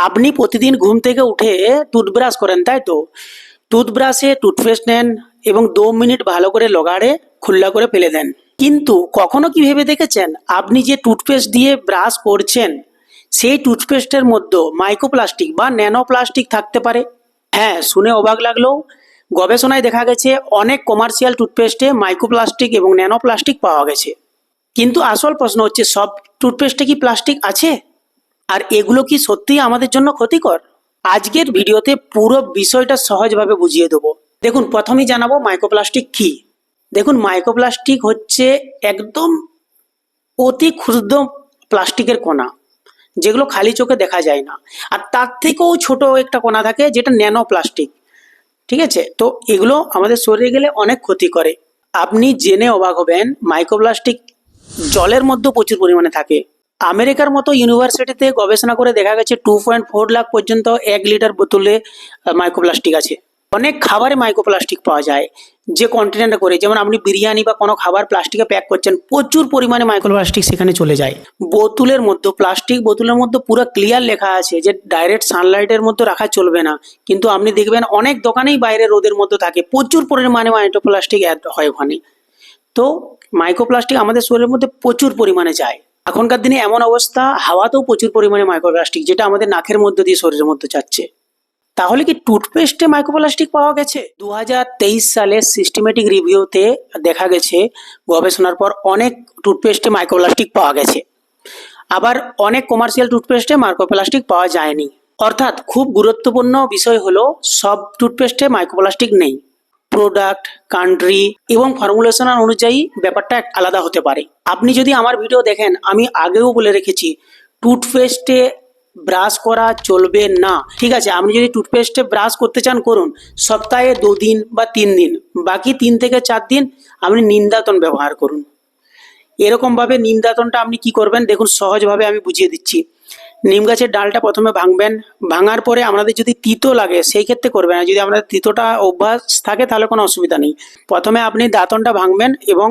আপনি প্রতিদিন ঘুম থেকে উঠে টুথব্রাশ করেন, তাই তো? টুথব্রাশে টুথপেস্ট নেন এবং 2 মিনিট ভালো করে লগাড়ে খুল্লা করে ফেলে দেন। কিন্তু কখনো কি ভেবে দেখেছেন আপনি যে টুথপেস্ট দিয়ে ব্রাশ করছেন সেই টুথপেস্টের মধ্যে মাইক্রোপ্লাস্টিক বা ন্যানো প্লাস্টিক থাকতে পারে? হ্যাঁ, শুনে অবাক লাগলেও গবেষণায় দেখা গেছে অনেক কমার্শিয়াল টুথপেস্টে মাইক্রোপ্লাস্টিক এবং ন্যানো প্লাস্টিক পাওয়া গেছে। কিন্তু আসল প্রশ্ন হচ্ছে, সব টুথপেস্টে কি প্লাস্টিক আছে? আর এগুলো কি সত্যিই আমাদের জন্য ক্ষতিকর? আজকের ভিডিওতে পুরো বিষয়টা সহজভাবে বুঝিয়ে দেবো। দেখুন, প্রথমেই জানাবো মাইক্রোপ্লাস্টিক কি। দেখুন, মাইক্রোপ্লাস্টিক হচ্ছে একদম অতি ক্ষুদ্র প্লাস্টিকের কণা, যেগুলো খালি চোখে দেখা যায় না। আর তার থেকেও ছোট একটা কণা থাকে যেটা ন্যানো প্লাস্টিক। ঠিক আছে, তো এগুলো আমাদের শরীরে গেলে অনেক ক্ষতি করে। আপনি জেনে অবাক হবেন, মাইক্রোপ্লাস্টিক জলের মধ্যে প্রচুর পরিমাণে থাকে। আমেরিকার মতো ইউনিভার্সিটিতে গবেষণা করে দেখা গেছে 2.4 লাখ পর্যন্ত 1 লিটার বোতলে মাইক্রোপ্লাস্টিক আছে। অনেক খাবারে মাইক্রোপ্লাস্টিক পাওয়া যায়, যে কন্টেনারে করে, যেমন আপনি বিরিয়ানি বা কোনো খাবার প্লাস্টিকে প্যাক করছেন, প্রচুর পরিমাণে মাইক্রোপ্লাস্টিক সেখানে চলে যায়। বোতলের মধ্যে, প্লাস্টিক বোতলের মধ্যে পুরো ক্লিয়ার লেখা আছে যে ডাইরেক্ট সানলাইটের মধ্যে রাখা চলবে না, কিন্তু আপনি দেখবেন অনেক দোকানেই বাইরে রোদের মধ্যে থাকে, প্রচুর পরিমাণে মাইক্রোপ্লাস্টিক অ্যাড হয় ওখানে। তো মাইক্রোপ্লাস্টিক আমাদের শরীরের মধ্যে প্রচুর পরিমাণে যায়। এখনকার দিনে এমন অবস্থা, হাওয়াতেও প্রচুর পরিমাণে মাইক্রোপ্লাস্টিক, যেটা আমাদের নাকের মধ্যে দিয়ে শরীরের মধ্যে যাচ্ছে। তাহলে কি টুথপেস্টে মাইক্রোপ্লাস্টিক পাওয়া গেছে? 2023 সালের সিস্টেমেটিক রিভিউতে দেখা গেছে গবেষণার পর অনেক টুথপেস্টে মাইক্রোপ্লাস্টিক পাওয়া গেছে। আবার অনেক কমার্শিয়াল টুথপেস্টে মাইক্রোপ্লাস্টিক পাওয়া যায়নি। অর্থাৎ খুব গুরুত্বপূর্ণ বিষয় হলো, সব টুথপেস্টে মাইক্রোপ্লাস্টিক নেই। প্রোডাক্ট, কান্ট্রি এবং ফর্মুলেশন অনুযায়ী ব্যাপারটা আলাদা হতে পারে। আপনি যদি আমার ভিডিও দেখেন, আমি আগেও বলে রেখেছি টুথপেস্টে ব্রাশ করা চলবে না। ঠিক আছে, আপনি যদি টুথপেস্টে ব্রাশ করতে চান করুন, সপ্তাহে 2 দিন বা 3 দিন, বাকি 3 থেকে 4 দিন আপনি নিম দাঁতন ব্যবহার করুন। এরকমভাবে নিম দাঁতনটা আপনি কি করবেন দেখুন, সহজভাবে আমি বুঝিয়ে দিচ্ছি। নিম গাছের ডালটা প্রথমে ভাঙবেন, ভাঙার পরে আপনাদের যদি তিতো লাগে সেই ক্ষেত্রে করবেন না, যদি আপনাদের তিতোটা অভ্যাস থাকে তাহলে কোনো অসুবিধা নেই। প্রথমে আপনি দাঁতনটা ভাঙবেন এবং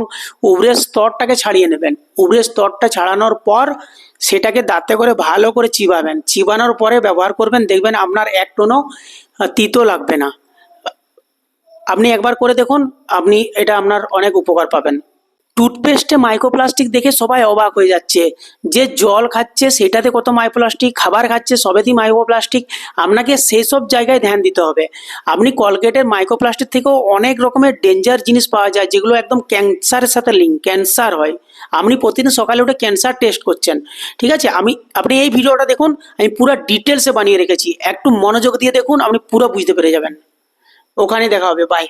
উপরের স্তরটাকে ছাড়িয়ে নেবেন। উপরের স্তরটা ছাড়ানোর পর সেটাকে দাঁতে করে ভালো করে চিবাবেন, চিবানোর পরে ব্যবহার করবেন, দেখবেন আপনার এক টোনও তিতো লাগবে না। আপনি একবার করে দেখুন, আপনি এটা আপনার অনেক উপকার পাবেন। টুথপেস্টে মাইক্রোপ্লাস্টিক দেখে সবাই অবাক হয়ে যাচ্ছে, যে জল খাচ্ছে সেটাতে কত মাইক্রোপ্লাস্টিক, খাবার খাচ্ছে সবেতেই মাইক্রোপ্লাস্টিক। আপনাকে সেই সব জায়গায় ধ্যান দিতে হবে। আপনি কলগেটের মাইক্রোপ্লাস্টিক থেকেও অনেক রকমের ডেঞ্জার জিনিস পাওয়া যায়, যেগুলো একদম ক্যান্সারের সাথে লিঙ্ক, ক্যান্সার হয়। আপনি প্রতিদিন সকালে উঠে ক্যান্সার টেস্ট করছেন। ঠিক আছে, আপনি এই ভিডিওটা দেখুন, আমি পুরো ডিটেলসে বানিয়ে রেখেছি, একটু মনোযোগ দিয়ে দেখুন, আপনি পুরো বুঝতে পেরে যাবেন। ওখানে দেখা হবে, বাই।